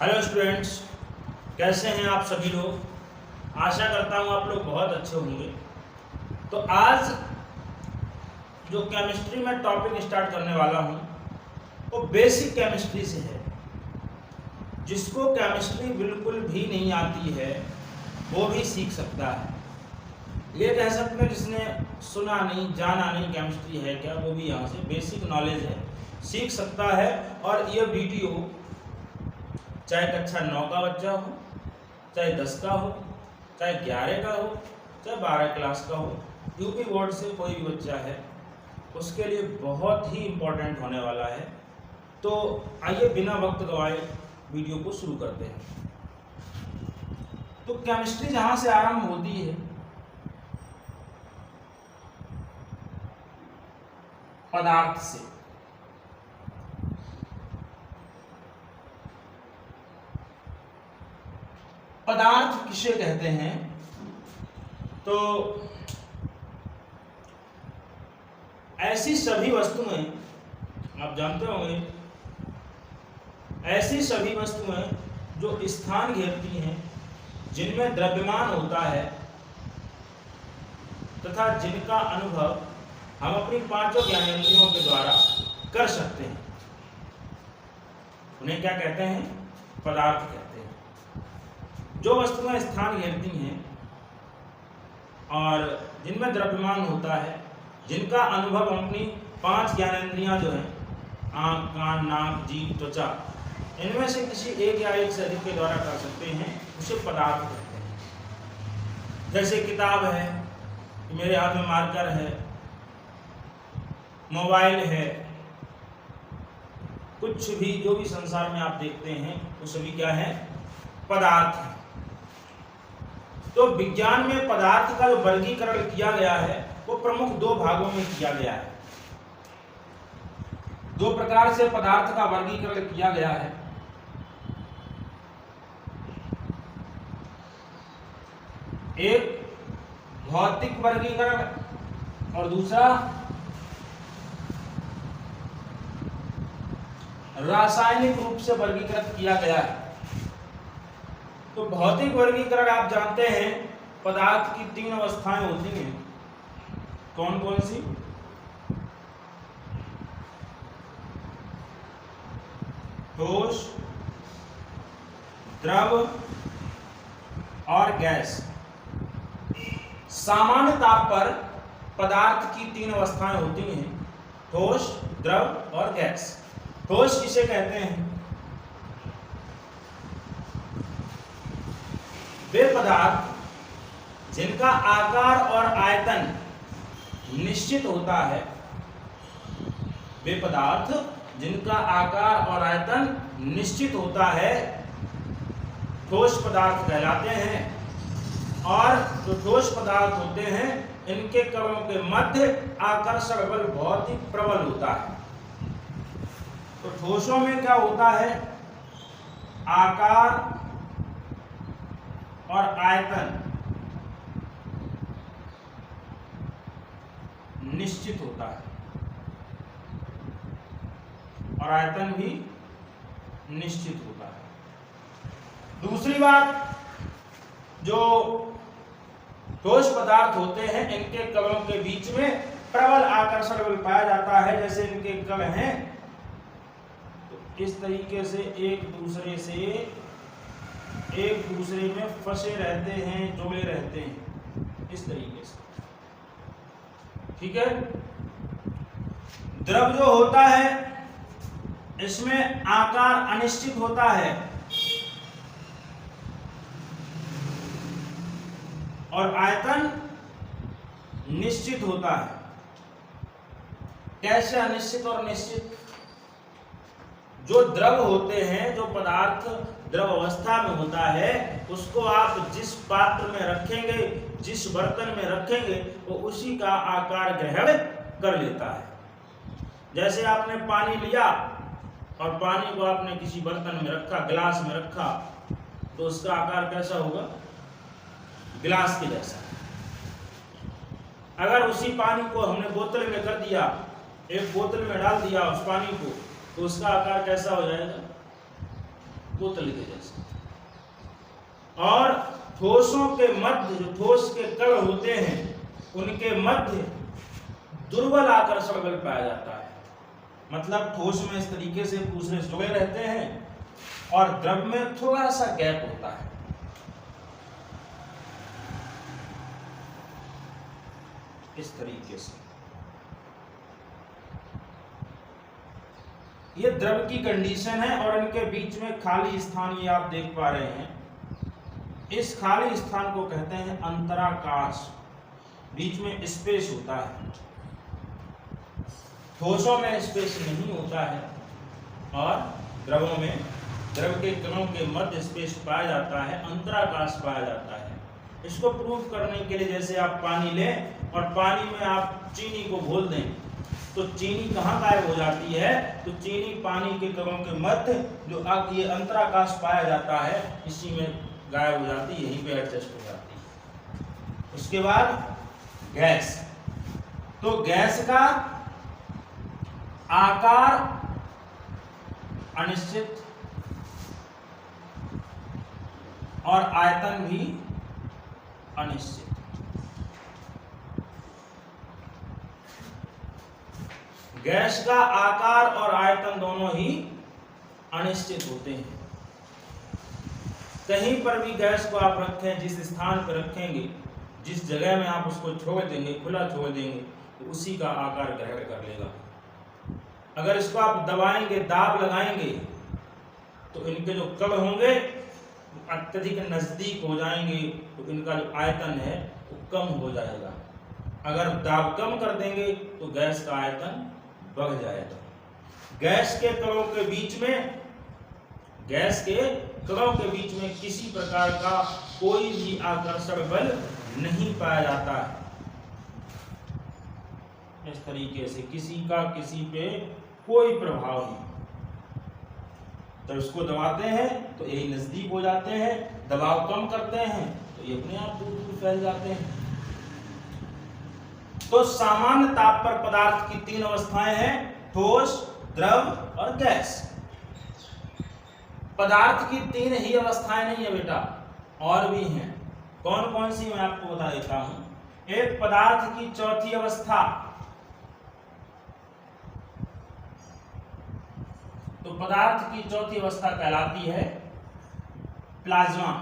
Hello students, कैसे हैं आप सभी लोग। आशा करता हूँ आप लोग बहुत अच्छे होंगे। तो आज जो केमिस्ट्री में टॉपिक स्टार्ट करने वाला हूँ वो बेसिक केमिस्ट्री से है। जिसको केमिस्ट्री बिल्कुल भी नहीं आती है वो भी सीख सकता है। ये कह सकते हैं जिसने सुना नहीं जाना नहीं केमिस्ट्री है क्या, वो भी यहाँ से बेसिक नॉलेज है सीख सकता है। और ये वीडियो चाहे कक्षा 9 का बच्चा हो, चाहे 10 का हो, चाहे 11 का हो, चाहे 12 क्लास का हो, यूपी बोर्ड से कोई भी बच्चा है उसके लिए बहुत ही इम्पोर्टेंट होने वाला है। तो आइए बिना वक्त गवाए वीडियो को शुरू करते हैं। तो केमिस्ट्री जहाँ से आरंभ होती है पदार्थ से। पदार्थ किसे कहते हैं? तो ऐसी सभी वस्तुएं, आप जानते होंगे, ऐसी सभी वस्तुएं जो स्थान घेरती हैं, जिनमें द्रव्यमान होता है तथा जिनका अनुभव हम अपनी पांचों ज्ञानेंद्रियों के द्वारा कर सकते हैं, उन्हें क्या कहते हैं? पदार्थ कहते हैं। जो वस्तुएं स्थान घेरती हैं और जिनमें द्रव्यमान होता है, जिनका अनुभव हम अपनी 5 ज्ञानेंद्रियां जो हैं, आंख, कान, नाक, जीभ, त्वचा, इनमें से किसी एक या एक से अधिक के द्वारा कर सकते हैं, उसे पदार्थ कहते हैं। जैसे किताब है, मेरे हाथ में मार्कर है, मोबाइल है, कुछ भी जो भी संसार में आप देखते हैं वो सभी क्या है? पदार्थ है। तो विज्ञान में पदार्थ का जो वर्गीकरण किया गया है वो प्रमुख 2 भागों में किया गया है। 2 प्रकार से पदार्थ का वर्गीकरण किया गया है। एक भौतिक वर्गीकरण और दूसरा रासायनिक रूप से वर्गीकृत किया गया है। तो भौतिक वर्गीकरण आप जानते हैं, पदार्थ की 3 अवस्थाएं होती हैं। कौन कौन सी? ठोस, द्रव और गैस। सामान्य ताप पर पदार्थ की 3 अवस्थाएं होती हैं, ठोस, द्रव और गैस। ठोस किसे कहते हैं? वे पदार्थ जिनका आकार और आयतन निश्चित होता है, वे पदार्थ जिनका आकार और आयतन निश्चित होता है ठोस पदार्थ कहलाते हैं। और जो ठोस पदार्थ होते हैं इनके कणों के मध्य आकर्षण बल बहुत ही प्रबल होता है। तो ठोसों में क्या होता है? आकार और आयतन निश्चित होता है और आयतन भी निश्चित होता है। दूसरी बात, जो ठोस पदार्थ होते हैं इनके कणों के बीच में प्रबल आकर्षण बल पाया जाता है। जैसे इनके कण हैं तो इस तरीके से एक दूसरे में फंसे रहते हैं, जुड़े रहते हैं, इस तरीके से। ठीक है। द्रव जो होता है इसमें आकार अनिश्चित होता है और आयतन निश्चित होता है। कैसे अनिश्चित और निश्चित? जो द्रव होते हैं, जो पदार्थ द्रव अवस्था में होता है, उसको आप जिस पात्र में रखेंगे, जिस बर्तन में रखेंगे, वो उसी का आकार ग्रहण कर लेता है। जैसे आपने पानी लिया और पानी को आपने किसी बर्तन में रखा, गिलास में रखा, तो उसका आकार कैसा होगा? गिलास के जैसा। अगर उसी पानी को हमने बोतल में कर दिया, एक बोतल में डाल दिया उस पानी को, तो उसका आकार कैसा हो जाएगा? बोतल के जैसा। और ठोसों के मध्य, जो ठोस के कण होते हैं उनके मध्य दुर्बल आकर्षण बल पाया जाता है। मतलब ठोस में इस तरीके से दूसरे जुड़े रहते हैं और द्रव में थोड़ा सा गैप होता है। इस तरीके से ये द्रव की कंडीशन है और इनके बीच में खाली स्थान ये आप देख पा रहे हैं। इस खाली स्थान को कहते हैं अंतराकाश। बीच में स्पेस होता है। ठोसों में स्पेस नहीं होता है और द्रवों में द्रव के कणों के मध्य स्पेस पाया जाता है, अंतराकाश पाया जाता है। इसको प्रूव करने के लिए जैसे आप पानी लें और पानी में आप चीनी को घोल दें तो चीनी कहाँ गायब हो जाती है? तो चीनी पानी के कणों के मध्य जो ये अंतराकाश पाया जाता है इसी में गायब हो जाती है, यहीं पे एडजस्ट हो जाती है। उसके बाद गैस। तो गैस का आकार अनिश्चित और आयतन भी अनिश्चित। गैस का आकार और आयतन दोनों ही अनिश्चित होते हैं। कहीं पर भी गैस को आप रखें, जिस स्थान पर रखेंगे, जिस जगह में आप उसको छोड़ देंगे, खुला छोड़ देंगे, तो उसी का आकार ग्रहण कर लेगा। अगर इसको आप दबाएंगे, दाब लगाएंगे, तो इनके जो कण होंगे अत्यधिक नजदीक हो जाएंगे, तो इनका जो आयतन है वो कम हो जाएगा। अगर दाब कम कर देंगे तो गैस का आयतन बढ़ जाएगा। गैस के कणों के बीच में किसी प्रकार का कोई भी आकर्षण बल नहीं पाया जाता है। इस तरीके से किसी का किसी पे कोई प्रभाव नहीं। जब इसको दबाते हैं तो यही नजदीक हो जाते हैं, दबाव कम करते हैं तो ये अपने आप दूर दूर फैल जाते हैं। तो सामान्य ताप पर पदार्थ की 3 अवस्थाएं हैं, ठोस, द्रव और गैस। पदार्थ की 3 ही अवस्थाएं नहीं है बेटा, और भी हैं। कौन कौन सी मैं आपको बता देता हूं। एक पदार्थ की चौथी अवस्था, तो पदार्थ की चौथी अवस्था कहलाती है प्लाज्मा।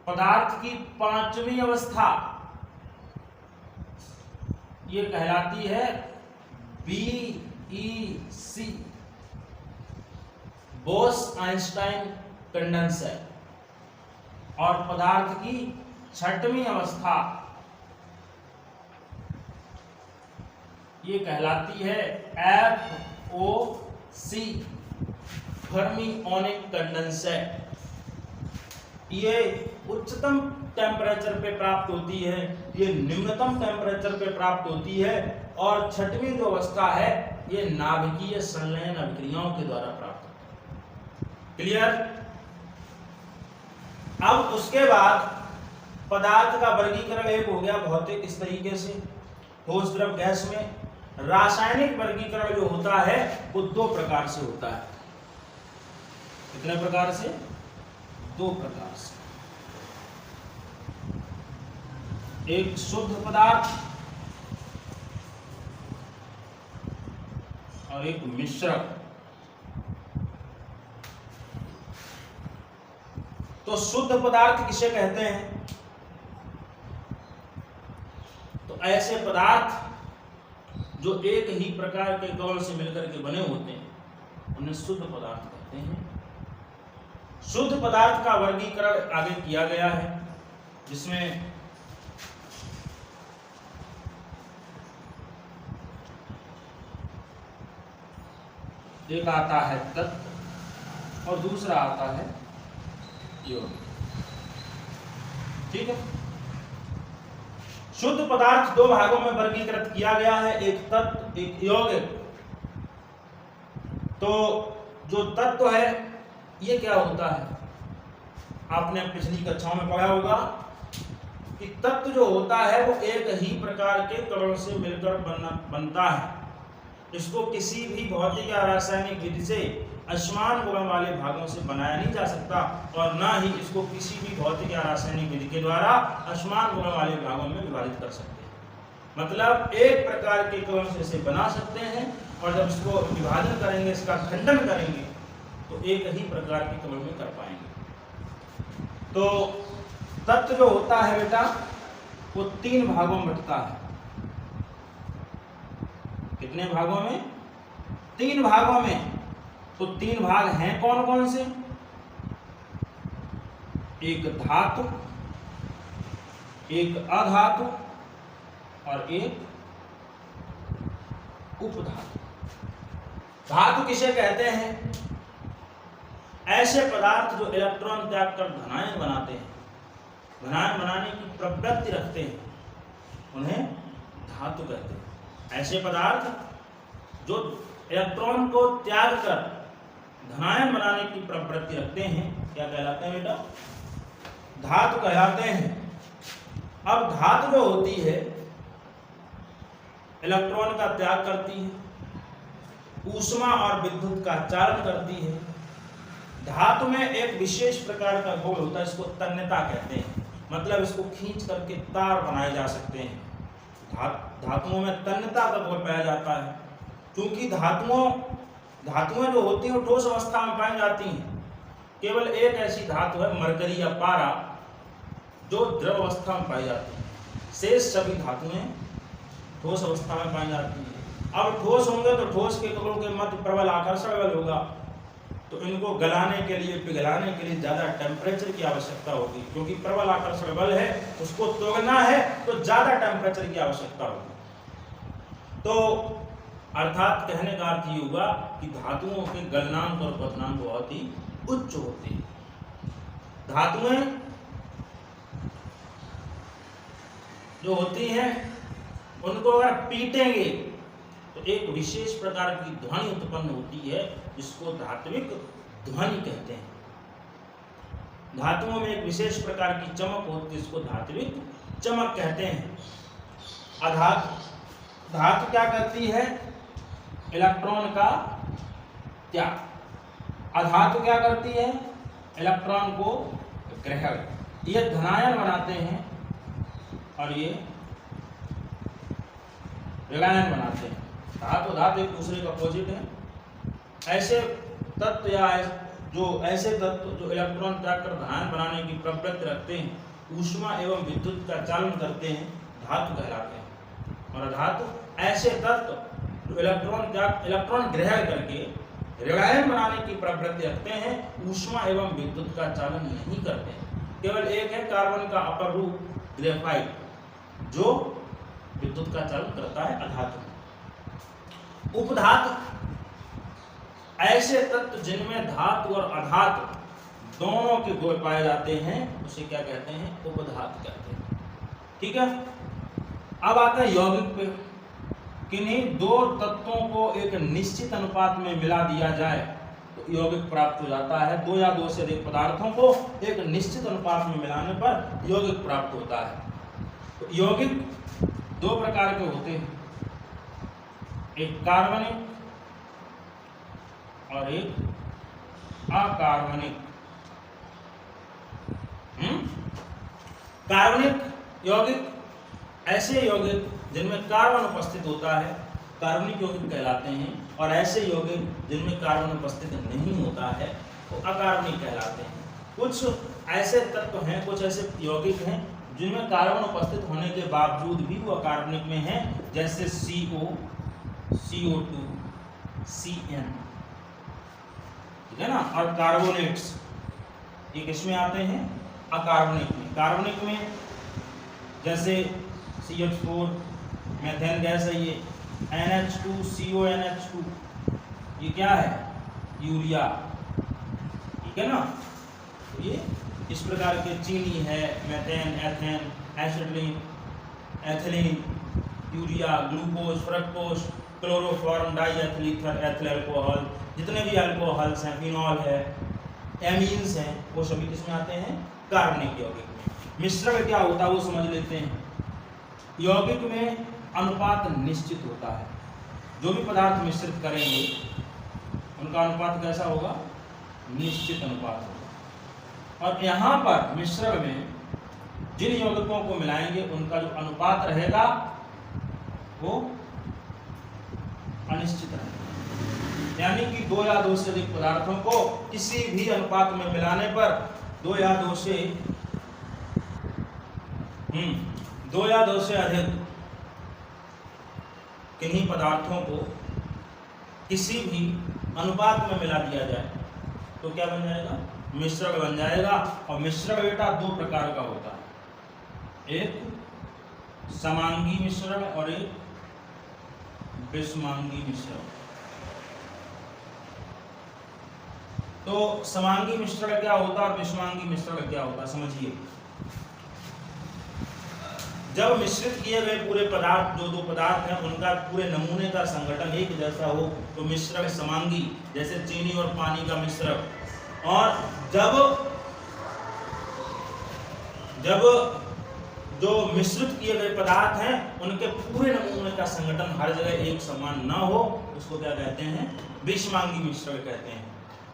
पदार्थ की 5वीं अवस्था ये कहलाती है BEC, बोस-आइंस्टाइन कंडेंसर। और पदार्थ की 6वीं अवस्था ये कहलाती है FOC, फर्मिओनिक कंडेंसर। ये उच्चतम टेम्परेचर पे प्राप्त होती है, ये निम्नतम टेम्परेचर पे प्राप्त होती है, और 6वीं जो अवस्था है ये नाभिकीय संलयन अभिक्रियाओं के द्वारा प्राप्त होती है। क्लियर? अब उसके बाद पदार्थ का वर्गीकरण एक हो गया भौतिक, इस तरीके से ठोस, द्रव, गैस में। रासायनिक वर्गीकरण जो होता है वो 2 प्रकार से होता है। कितने प्रकार से? 2 प्रकार से। एक शुद्ध पदार्थ और एक मिश्रक। तो शुद्ध पदार्थ किसे कहते हैं? तो ऐसे पदार्थ जो एक ही प्रकार के कण से मिलकर के बने होते हैं उन्हें शुद्ध पदार्थ कहते हैं। शुद्ध पदार्थ का वर्गीकरण आगे किया गया है, जिसमें एक आता है तत्व और दूसरा आता है यौगिक। ठीक है। शुद्ध पदार्थ 2 भागों में वर्गीकृत किया गया है, एक तत्व, एक यौगिक। तो जो तत्व है ये क्या होता है? आपने पिछली कक्षाओं में पढ़ा होगा कि तत्व जो होता है वो एक ही प्रकार के कणों से मिलकर बनता है। इसको किसी भी भौतिक या रासायनिक विधि से असमान गुण वाले भागों से बनाया नहीं जा सकता और ना ही इसको किसी भी भौतिक या रासायनिक विधि के द्वारा असमान गुण वाले भागों में विभाजित कर सकते हैं। मतलब एक प्रकार के कवम से इसे बना सकते हैं और जब इसको विभाजन करेंगे, इसका खंडन करेंगे, तो एक ही प्रकार के कवम में कर पाएंगे। तो तत्व जो होता है बेटा वो 3 भागों में बंटता है। कितने भागों में? 3 भागों में। तो 3 भाग हैं कौन कौन से? एक धातु, एक अधातु और एक उपधातु। धातु किसे कहते हैं? ऐसे पदार्थ जो इलेक्ट्रॉन त्याग कर धनायन बनाते हैं, धनायन बनाने की प्रवृत्ति रखते हैं, उन्हें धातु कहते हैं। ऐसे पदार्थ जो इलेक्ट्रॉन को त्याग कर धनायन बनाने की प्रवृत्ति रखते हैं, क्या कहलाते हैं बेटा? धातु कहलाते हैं। अब धातु जो होती है इलेक्ट्रॉन का त्याग करती है, ऊष्मा और विद्युत का चालन करती है। धातु में एक विशेष प्रकार का गुण होता है, इसको तन्यता कहते हैं। मतलब इसको खींच करके तार बनाए जा सकते हैं। धातुओं में तन्यता का गुण पाया जाता है, क्योंकि धातुएं जो होती हैं वो ठोस अवस्था में पाई जाती हैं। केवल एक ऐसी धातु है मरकरी या पारा जो द्रव अवस्था में पाई जाती है। शेष सभी धातुएं ठोस अवस्था में पाई जाती हैं। अब ठोस होंगे तो ठोस के कणों के मध्य प्रबल आकर्षण बल होगा, तो इनको गलाने के लिए, पिघलाने के लिए ज़्यादा टेम्परेचर की आवश्यकता होगी, क्योंकि प्रबल आकर्षण बल है, उसको तोड़ना है तो ज़्यादा टेम्परेचर की आवश्यकता होगी। तो अर्थात कहने का अर्थ ये हुआ कि धातुओं के गलनांक और पतनांक बहुत ही उच्च होते हैं। धातुएं जो होती हैं उनको अगर पीटेंगे तो एक विशेष प्रकार की ध्वनि उत्पन्न होती है, जिसको धात्विक ध्वनि कहते हैं। धातुओं में एक विशेष प्रकार की चमक होती है, इसको धात्विक चमक कहते हैं। धातु क्या करती है? इलेक्ट्रॉन का त्याग। अधातु क्या करती है? इलेक्ट्रॉन को ग्रहण। ये धनायन बनाते हैं और ये ऋणायन बनाते हैं। धातु एक दूसरे का अपोजिट है। ऐसे तत्व या ऐसे तत्व जो इलेक्ट्रॉन त्याग कर धनायन बनाने की प्रवृत्ति रखते हैं, ऊष्मा एवं विद्युत का चालन करते हैं, धातु कहलाते हैं। और अधातु ऐसे तत्व जो इलेक्ट्रॉन ग्रहण करके ऋणायन बनाने की प्रवृत्ति रखते हैं, ऊष्मा एवं विद्युत का चालन नहीं करते हैं। केवल एक है कार्बन का अपर रूप ग्रेफाइट, जो विद्युत का चालन करता है, अधातु। उपधातु ऐसे तत्व जिनमें धातु और अधातु दोनों के गुण पाए जाते हैं, उसे क्या कहते हैं? उपधातु कहते हैं। ठीक है। अब आता है यौगिक पे। किन्हीं 2 तत्वों को एक निश्चित अनुपात में मिला दिया जाए तो यौगिक प्राप्त हो जाता है। 2 या 2 से अधिक पदार्थों को एक निश्चित अनुपात में मिलाने पर यौगिक प्राप्त होता है। तो यौगिक 2 प्रकार के होते हैं, एक कार्बनिक और एक अकार्बनिक। कार्बनिक यौगिक ऐसे यौगिक जिनमें कार्बन उपस्थित होता है, कार्बनिक यौगिक कहलाते हैं। और ऐसे यौगिक जिनमें कार्बन उपस्थित नहीं होता है, वो अकार्बनिक कहलाते हैं। कुछ ऐसे तत्व हैं, कुछ ऐसे यौगिक हैं जिनमें कार्बन उपस्थित होने के बावजूद भी वो अकार्बनिक में हैं, जैसे CO, CO2, CN, ठीक है ना। और कार्बोनेट्स, ये किसमें आते हैं? अकार्बनिक में। कार्बनिक में जैसे CH4, मेथेन गैस है ये, NH2CONH2, ये क्या है? यूरिया, ठीक है ना। तो ये इस प्रकार के चीनी है, methane, ethane, acetylene, ethylene, urea, glucose, fructose, chloroform, diethyl ether, ethyl alcohol, जितने भी अल्कोहल्स हैं, फिनॉल है, एमीन्स हैं, वो सभी किसमें आते हैं? कार्बनिक यौगिक में। मिश्रण क्या होता है वो समझ लेते हैं। यौगिक में अनुपात निश्चित होता है। जो भी पदार्थ मिश्रित करेंगे उनका अनुपात कैसा होगा? निश्चित अनुपात होगा। और यहाँ पर मिश्रण में जिन यौगिकों को मिलाएंगे उनका जो अनुपात रहेगा वो अनिश्चित रहेगा। यानी कि 2 या 2 से अधिक पदार्थों को किसी भी अनुपात में मिलाने पर 2 या 2 से अधिक किन्हीं पदार्थों को किसी भी अनुपात में मिला दिया जाए तो क्या बन जाएगा? मिश्रण बन जाएगा। और मिश्रण बेटा 2 प्रकार का होता है, एक समांगी मिश्रण और एक विषमांगी मिश्रण। तो समांगी मिश्रण क्या होता है और विषमांगी मिश्रण क्या होता है समझिए। जब मिश्रित किए गए पूरे पदार्थ जो 2 पदार्थ हैं उनका पूरे नमूने का संगठन एक जैसा हो तो मिश्रण समांगी, जैसे चीनी और पानी का मिश्रण। और जब जो मिश्रित किए गए पदार्थ हैं उनके पूरे नमूने का संगठन हर जगह एक समान ना हो उसको क्या कहते हैं? विषमांगी मिश्रण कहते हैं।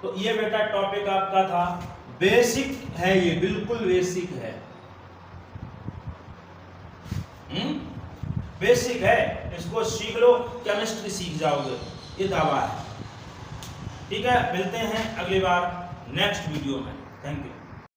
तो ये बेटा टॉपिक आपका था, बेसिक है, ये बिल्कुल बेसिक है, बेसिक है, इसको सीख लो, केमिस्ट्री सीख जाओगे, ये दावा है। ठीक है, मिलते हैं अगली बार नेक्स्ट वीडियो में। Thank you.